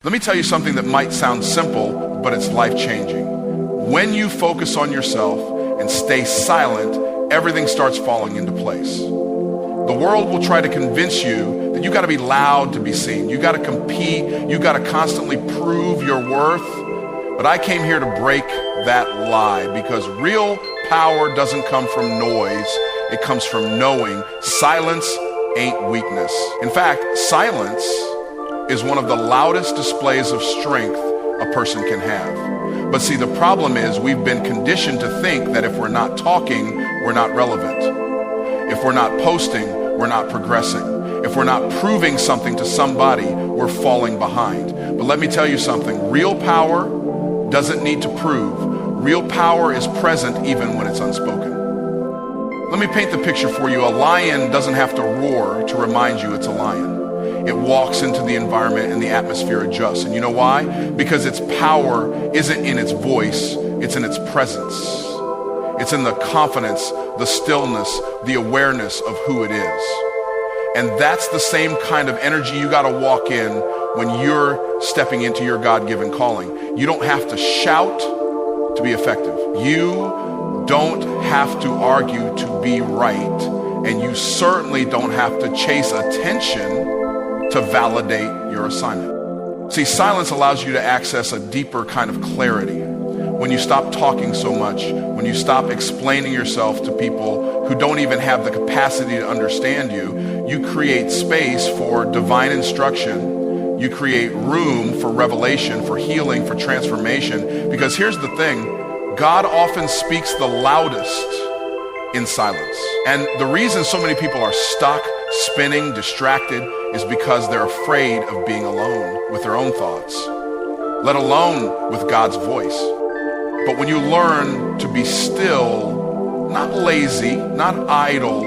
Let me tell you something that might sound simple, but it's life-changing. When you focus on yourself and stay silent, everything starts falling into place. The world will try to convince you that you got to be loud to be seen. You got to compete. You got to constantly prove your worth. But I came here to break that lie, because real power doesn't come from noise. It comes from knowing. Silence ain't weakness. In fact, silence is one of the loudest displays of strength a person can have. But see, the problem is we've been conditioned to think that if we're not talking, we're not relevant. If we're not posting, we're not progressing. If we're not proving something to somebody, we're falling behind. But let me tell you something. Real power doesn't need to prove. Real power is present even when it's unspoken. Let me paint the picture for you. A lion doesn't have to roar to remind you it's a lion. It walks into the environment and the atmosphere adjusts. And you know why? Because its power isn't in its voice, it's in its presence. It's in the confidence, the stillness, the awareness of who it is. And that's the same kind of energy you got to walk in when you're stepping into your God-given calling. You don't have to shout to be effective. You don't have to argue to be right. And you certainly don't have to chase attention to validate your assignment. See, silence allows you to access a deeper kind of clarity. When you stop talking so much, when you stop explaining yourself to people who don't even have the capacity to understand you, you create space for divine instruction. You create room for revelation, for healing, for transformation. Because here's the thing, God often speaks the loudest in silence. And the reason so many people are stuck, spinning, distracted, is because they're afraid of being alone with their own thoughts, let alone with God's voice. But when you learn to be still, not lazy, not idle,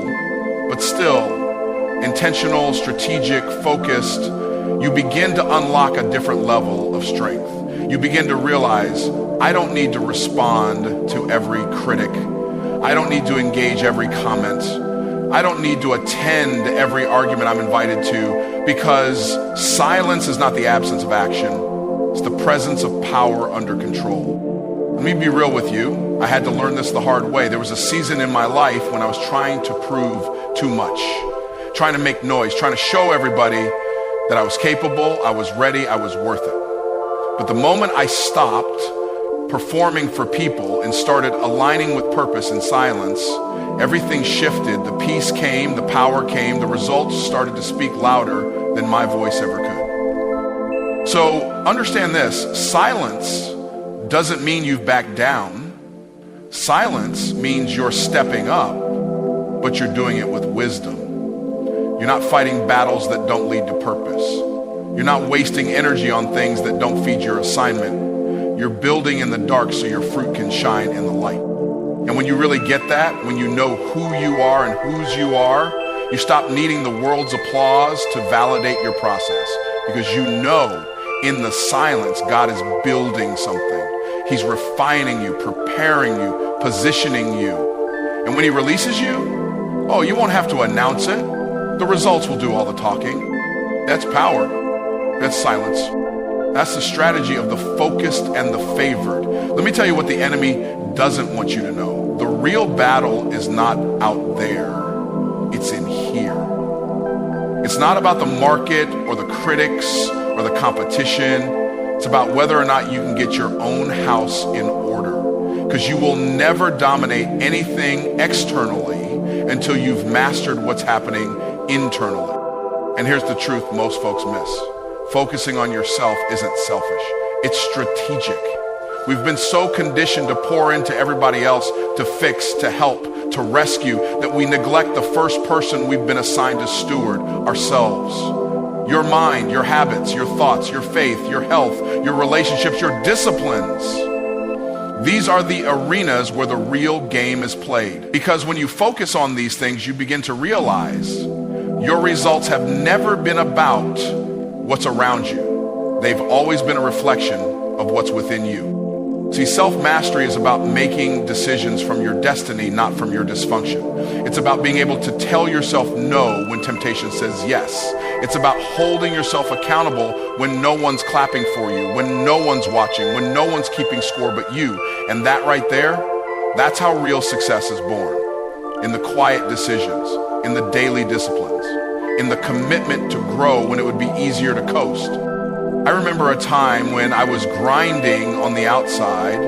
but still intentional, strategic, focused, you begin to unlock a different level of strength. You begin to realize, I don't need to respond to every critic. I don't need to engage every comment. I don't need to attend every argument I'm invited to, because silence is not the absence of action. It's the presence of power under control. Let me be real with you. I had to learn this the hard way. There was a season in my life when I was trying to prove too much, trying to make noise, trying to show everybody that I was capable, I was ready, I was worth it. But the moment I stopped performing for people and started aligning with purpose in silence, everything shifted. The peace came, the power came, the results started to speak louder than my voice ever could. So understand this, silence doesn't mean you've backed down. Silence means you're stepping up, but you're doing it with wisdom. You're not fighting battles that don't lead to purpose. You're not wasting energy on things that don't feed your assignment. You're building in the dark so your fruit can shine in the light. And when you really get that, when you know who you are and whose you are, you stop needing the world's applause to validate your process, because you know in the silence, God is building something. He's refining you, preparing you, positioning you. And when he releases you, oh, you won't have to announce it. The results will do all the talking. That's power. That's silence. That's the strategy of the focused and the favored. Let me tell you what the enemy doesn't want you to know. The real battle is not out there. It's in here. It's not about the market or the critics or the competition. It's about whether or not you can get your own house in order. Because you will never dominate anything externally until you've mastered what's happening internally. And here's the truth most folks miss. Focusing on yourself isn't selfish. It's strategic. We've been so conditioned to pour into everybody else, to fix, to help, to rescue, that we neglect the first person we've been assigned to steward, ourselves. Your mind, your habits, your thoughts, your faith, your health, your relationships, your disciplines. These are the arenas where the real game is played. Because when you focus on these things, you begin to realize your results have never been about what's around you. They've always been a reflection of what's within you. See, self-mastery is about making decisions from your destiny, not from your dysfunction. It's about being able to tell yourself no when temptation says yes. It's about holding yourself accountable when no one's clapping for you, when no one's watching, when no one's keeping score but you. And that right there, that's how real success is born. In the quiet decisions, in the daily disciplines, in the commitment to grow when it would be easier to coast. I remember a time when I was grinding on the outside,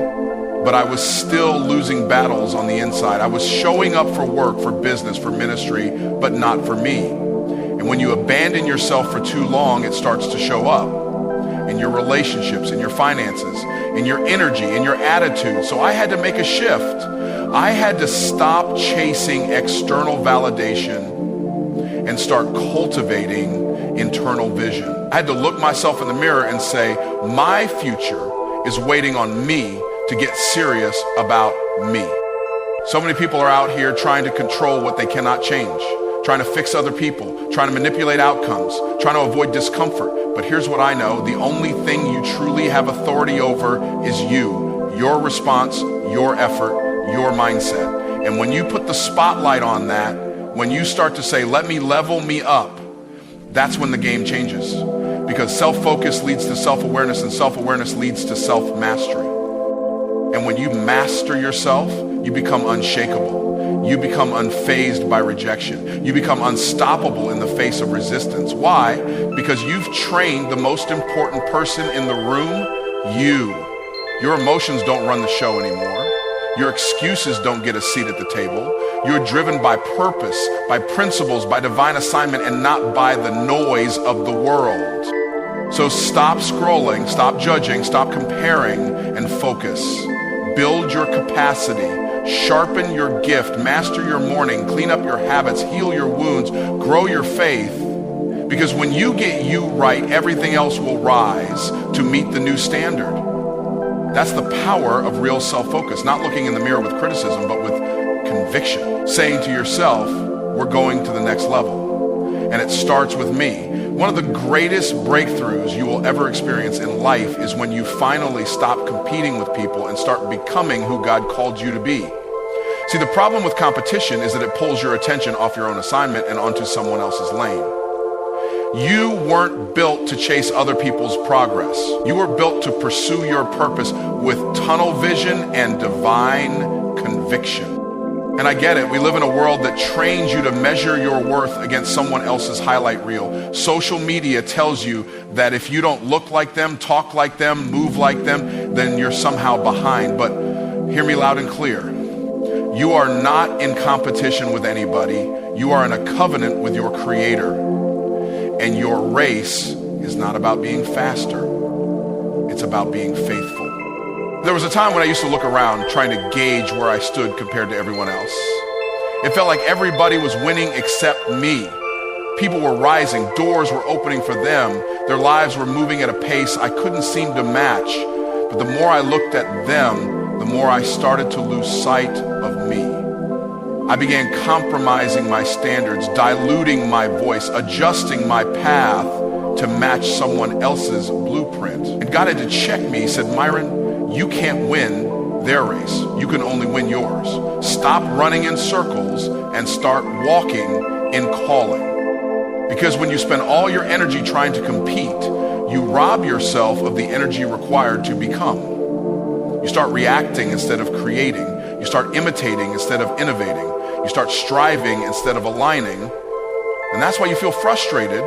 but I was still losing battles on the inside. I was showing up for work, for business, for ministry, but not for me. And when you abandon yourself for too long, it starts to show up in your relationships, in your finances, in your energy, in your attitude. So I had to make a shift. I had to stop chasing external validation and start cultivating internal vision. I had to look myself in the mirror and say, my future is waiting on me to get serious about me. So many people are out here trying to control what they cannot change, trying to fix other people, trying to manipulate outcomes, trying to avoid discomfort. But here's what I know, the only thing you truly have authority over is you, your response, your effort, your mindset. And when you put the spotlight on that, when you start to say, let me level me up, that's when the game changes. Because self-focus leads to self-awareness, and self-awareness leads to self-mastery. And when you master yourself, you become unshakable. You become unfazed by rejection. You become unstoppable in the face of resistance. Why? Because you've trained the most important person in the room, you. Your emotions don't run the show anymore. Your excuses don't get a seat at the table. You're driven by purpose, by principles, by divine assignment, and not by the noise of the world. So stop scrolling, stop judging, stop comparing, and focus. Build your capacity, sharpen your gift, master your morning, clean up your habits, heal your wounds, grow your faith. Because when you get you right, everything else will rise to meet the new standard. That's the power of real self-focus, not looking in the mirror with criticism, but with conviction. Saying to yourself, we're going to the next level. And it starts with me. One of the greatest breakthroughs you will ever experience in life is when you finally stop competing with people and start becoming who God called you to be. See, the problem with competition is that it pulls your attention off your own assignment and onto someone else's lane. You weren't built to chase other people's progress. You were built to pursue your purpose with tunnel vision and divine conviction. And I get it. We live in a world that trains you to measure your worth against someone else's highlight reel. Social media tells you that if you don't look like them, talk like them, move like them, then you're somehow behind. But hear me loud and clear. You are not in competition with anybody. You are in a covenant with your Creator. And your race is not about being faster. It's about being faithful. There was a time when I used to look around trying to gauge where I stood compared to everyone else. It felt like everybody was winning except me. People were rising, doors were opening for them. Their lives were moving at a pace I couldn't seem to match. But the more I looked at them, the more I started to lose sight of me. I began compromising my standards, diluting my voice, adjusting my path to match someone else's blueprint. And God had to check me. He said, Myron, you can't win their race. You can only win yours. Stop running in circles and start walking in calling. Because when you spend all your energy trying to compete, you rob yourself of the energy required to become. You start reacting instead of creating. You start imitating instead of innovating. You start striving instead of aligning. And that's why you feel frustrated,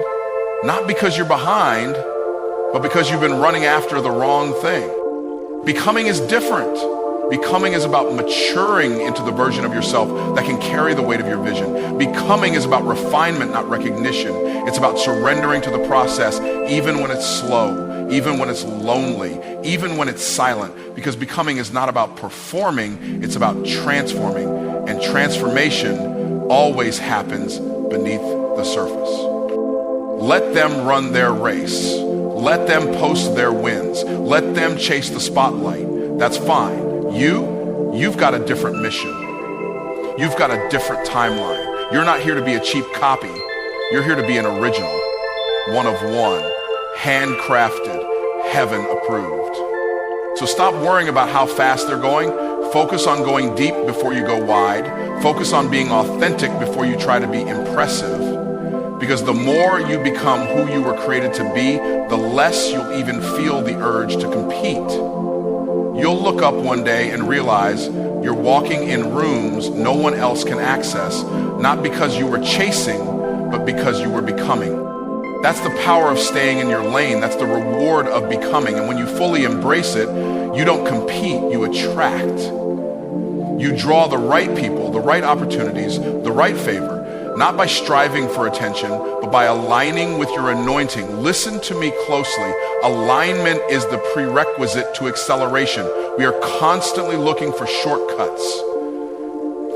not because you're behind, but because you've been running after the wrong thing. Becoming is different. Becoming is about maturing into the version of yourself that can carry the weight of your vision. Becoming is about refinement, not recognition. It's about surrendering to the process, even when it's slow, even when it's lonely, even when it's silent. Because becoming is not about performing, it's about transforming. And transformation always happens beneath the surface. Let them run their race. Let them post their wins. Let them chase the spotlight. That's fine. You've got a different mission. You've got a different timeline. You're not here to be a cheap copy. You're here to be an original, one of one, handcrafted, heaven approved. So stop worrying about how fast they're going. Focus on going deep before you go wide. Focus on being authentic before you try to be impressive. Because the more you become who you were created to be, the less you'll even feel the urge to compete. You'll look up one day and realize you're walking in rooms no one else can access, not because you were chasing, but because you were becoming. That's the power of staying in your lane. That's the reward of becoming. And when you fully embrace it, you don't compete, you attract. You draw the right people, the right opportunities, the right favor, not by striving for attention, but by aligning with your anointing. Listen to me closely. Alignment is the prerequisite to acceleration. We are constantly looking for shortcuts,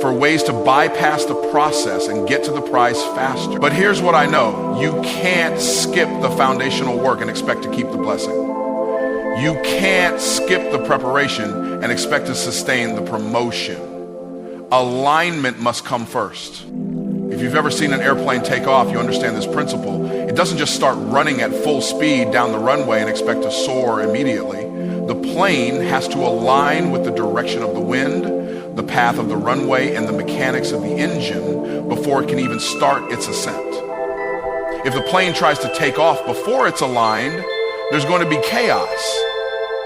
for ways to bypass the process and get to the prize faster. But here's what I know. You can't skip the foundational work and expect to keep the blessing. You can't skip the preparation and expect to sustain the promotion. Alignment must come first. If you've ever seen an airplane take off, you understand this principle. It doesn't just start running at full speed down the runway and expect to soar immediately. The plane has to align with the direction of the wind, the path of the runway, and the mechanics of the engine before it can even start its ascent. If the plane tries to take off before it's aligned, there's going to be chaos.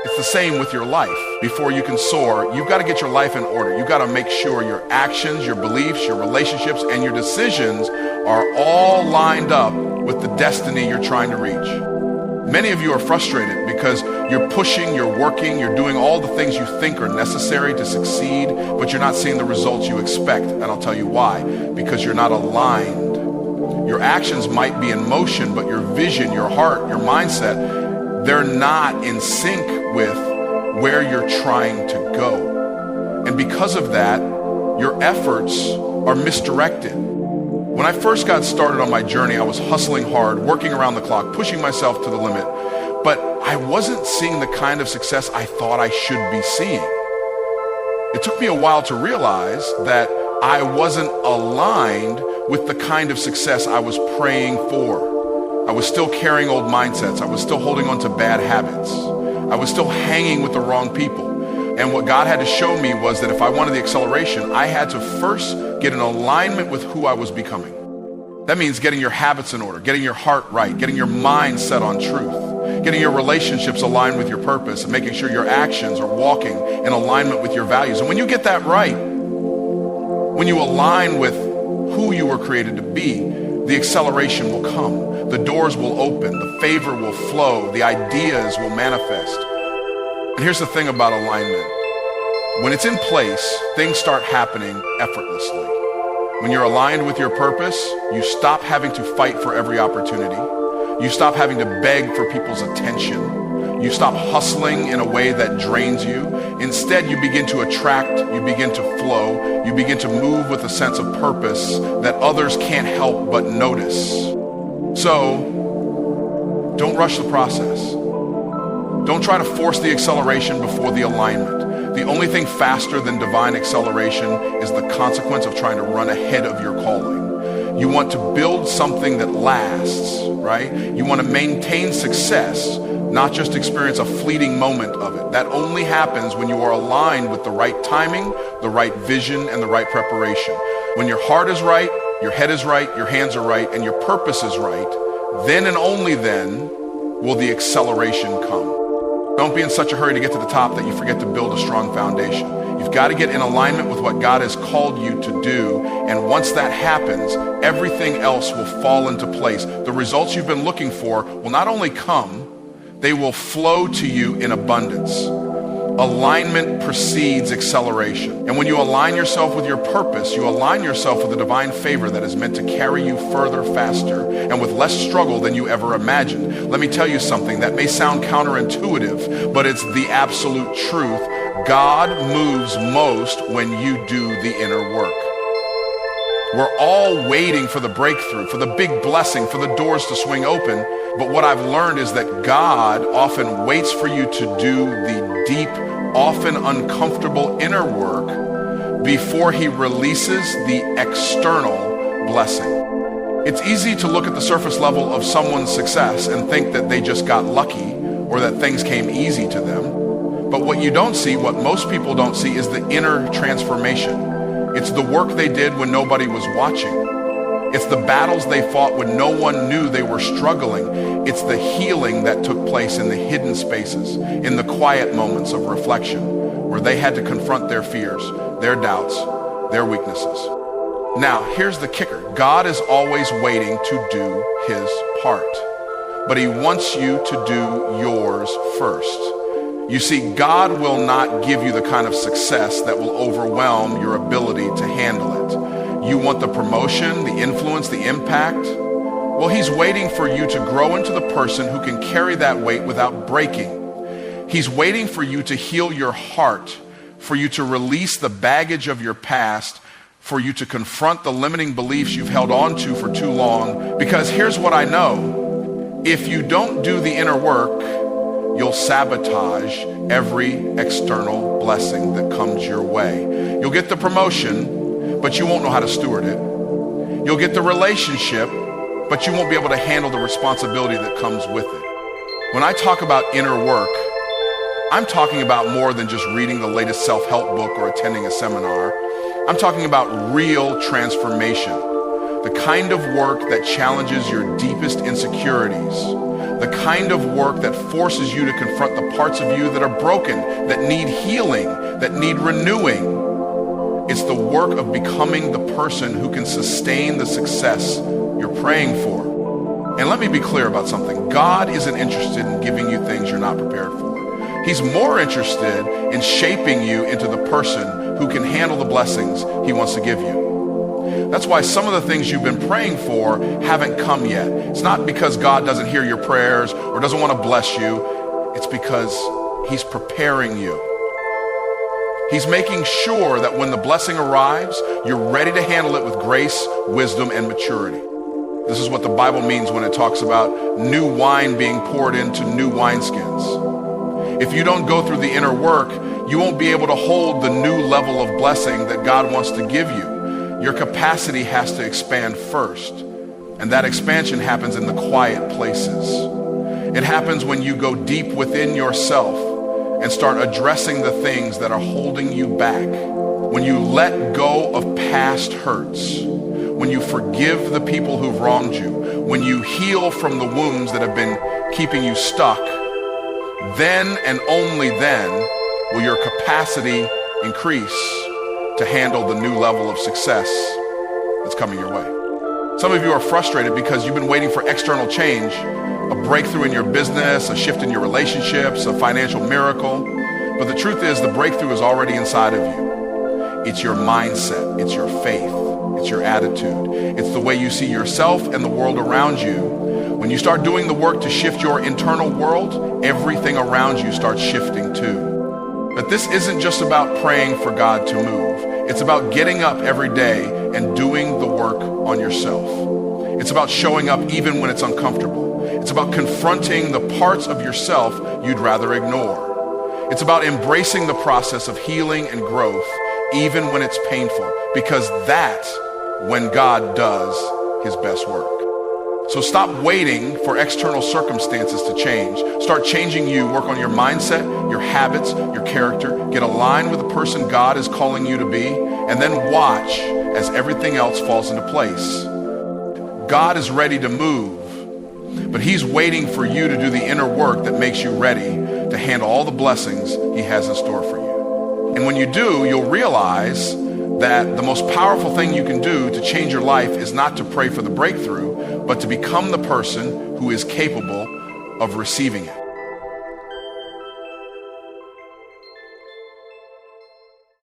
It's the same with your life. Before you can soar, you've got to get your life in order. You've got to make sure your actions, your beliefs, your relationships, and your decisions are all lined up with the destiny you're trying to reach. Many of you are frustrated because you're pushing, you're working, you're doing all the things you think are necessary to succeed, but you're not seeing the results you expect. And I'll tell you why. Because you're not aligned. Your actions might be in motion, but your vision, your heart, your mindset, they're not in sync with where you're trying to go. And because of that, your efforts are misdirected. When I first got started on my journey, I was hustling hard, working around the clock, pushing myself to the limit, but I wasn't seeing the kind of success I thought I should be seeing. It took me a while to realize that I wasn't aligned with the kind of success I was praying for. I was still carrying old mindsets. I was still holding on to bad habits. I was still hanging with the wrong people. And what God had to show me was that if I wanted the acceleration, I had to first get in alignment with who I was becoming. That means getting your habits in order, getting your heart right, getting your mind set on truth, getting your relationships aligned with your purpose, and making sure your actions are walking in alignment with your values. And when you get that right, when you align with who you were created to be, the acceleration will come. The doors will open, the favor will flow, the ideas will manifest. And here's the thing about alignment. When it's in place, things start happening effortlessly. When you're aligned with your purpose, you stop having to fight for every opportunity. You stop having to beg for people's attention. You stop hustling in a way that drains you. Instead, you begin to attract, you begin to flow, you begin to move with a sense of purpose that others can't help but notice. So, don't rush the process. Don't try to force the acceleration before the alignment. The only thing faster than divine acceleration is the consequence of trying to run ahead of your calling. You want to build something that lasts, right? You want to maintain success, not just experience a fleeting moment of it. That only happens when you are aligned with the right timing, the right vision, and the right preparation. When your heart is right, your head is right, your hands are right, and your purpose is right, then and only then will the acceleration come. Don't be in such a hurry to get to the top that you forget to build a strong foundation. You've got to get in alignment with what God has called you to do, and once that happens, everything else will fall into place. The results you've been looking for will not only come, they will flow to you in abundance. Alignment precedes acceleration. And when you align yourself with your purpose, you align yourself with the divine favor that is meant to carry you further, faster, and with less struggle than you ever imagined. Let me tell you something that may sound counterintuitive, but it's the absolute truth. God moves most when you do the inner work. We're all waiting for the breakthrough, for the big blessing, for the doors to swing open. But what I've learned is that God often waits for you to do the deep, often uncomfortable inner work before he releases the external blessing. It's easy to look at the surface level of someone's success and think that they just got lucky or that things came easy to them. But what you don't see, what most people don't see, is the inner transformation. It's the work they did when nobody was watching. It's the battles they fought when no one knew they were struggling. It's the healing that took place in the hidden spaces, in the quiet moments of reflection, where they had to confront their fears, their doubts, their weaknesses. Now, here's the kicker. God is always waiting to do his part, but he wants you to do yours first. You see, God will not give you the kind of success that will overwhelm your ability to handle it. You want the promotion, the influence, the impact? Well, he's waiting for you to grow into the person who can carry that weight without breaking. He's waiting for you to heal your heart, for you to release the baggage of your past, for you to confront the limiting beliefs you've held on to for too long. Because here's what I know. If you don't do the inner work, you'll sabotage every external blessing that comes your way. You'll get the promotion, but you won't know how to steward it. You'll get the relationship, but you won't be able to handle the responsibility that comes with it. When I talk about inner work, I'm talking about more than just reading the latest self-help book or attending a seminar. I'm talking about real transformation, the kind of work that challenges your deepest insecurities, the kind of work that forces you to confront the parts of you that are broken, that need healing, that need renewing. It's the work of becoming the person who can sustain the success you're praying for. And let me be clear about something. God isn't interested in giving you things you're not prepared for. He's more interested in shaping you into the person who can handle the blessings he wants to give you. That's why some of the things you've been praying for haven't come yet. It's not because God doesn't hear your prayers or doesn't want to bless you. It's because he's preparing you. He's making sure that when the blessing arrives, you're ready to handle it with grace, wisdom, and maturity. This is what the Bible means when it talks about new wine being poured into new wineskins. If you don't go through the inner work, you won't be able to hold the new level of blessing that God wants to give you. Your capacity has to expand first. And that expansion happens in the quiet places. It happens when you go deep within yourself and start addressing the things that are holding you back. When you let go of past hurts, when you forgive the people who've wronged you, when you heal from the wounds that have been keeping you stuck, then and only then will your capacity increase to handle the new level of success that's coming your way. Some of you are frustrated because you've been waiting for external change, a breakthrough in your business, a shift in your relationships, a financial miracle. But the truth is, the breakthrough is already inside of you. It's your mindset, it's your faith, it's your attitude. It's the way you see yourself and the world around you. When you start doing the work to shift your internal world, everything around you starts shifting too. But this isn't just about praying for God to move. It's about getting up every day and doing the work on yourself. It's about showing up even when it's uncomfortable. It's about confronting the parts of yourself you'd rather ignore. It's about embracing the process of healing and growth, even when it's painful, because that's when God does his best work. So stop waiting for external circumstances to change. Start changing you. Work on your mindset, your habits, your character. Get aligned with the person God is calling you to be, and then watch as everything else falls into place. God is ready to move, but he's waiting for you to do the inner work that makes you ready to handle all the blessings he has in store for you. And when you do, you'll realize that the most powerful thing you can do to change your life is not to pray for the breakthrough, but to become the person who is capable of receiving it.